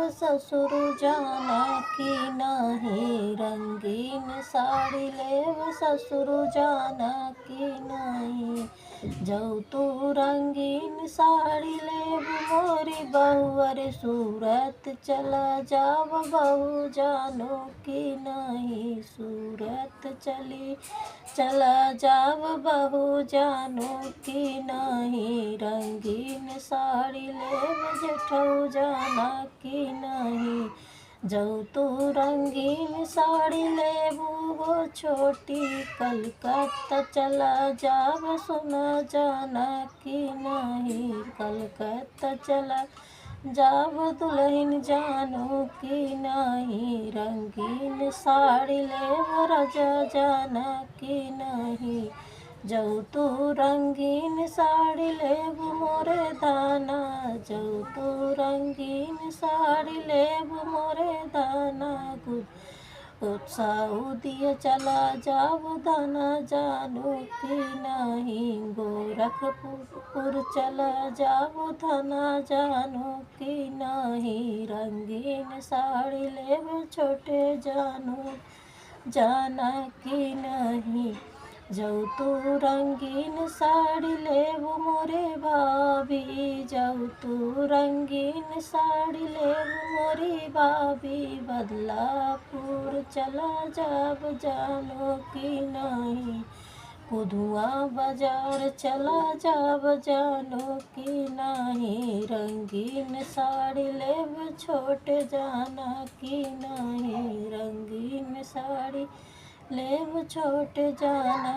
ससुर जाना कि नहीं, रंगीन साड़ी लेब ससुर जाना कि नहीं। जऊ तू रंगीन साड़ी लेब मोरी बहुअर सूरत, चला जाब बहू जानो कि नहीं, सूरत चली चला जाब बहू जानो कि नहीं। रंगीन साड़ी लेब जेठऊ जाना कि नहीं। जऊ तू रंगीन साड़ी लेबू वो छोटी कलकत्ता, चला जाब सुना जाना कि नहीं, कलकत्ता चला जाब दुल्हन जानो कि नहीं। रंगीन साड़ी लेब राजा जाना कि नहीं। जऊ तू रंगीन साड़ी लेब मोरे दाना, जऊ तू रंगीन साड़ी लेब मोरे दाना। सऊदिया चला जाब दाना जानो कि नहीं, गोरखपुर चला जाब धना जानो कि नहीं। रंगीन साड़ी लेब छोटे जानो जाना कि नहीं। जऊ तू रंगीन साड़ी लेब मोरे भाभी, जऊ तू रंगीन साड़ी लेब मोरी भाभी। बदलापुर चला जाब जानो कि नहीं, कुधुआ बाजार चला जाब जानो कि नहीं। रंगीन साड़ी लेब छोटे जाना कि नहीं, रंगीन साड़ी लेब छोटे जाना।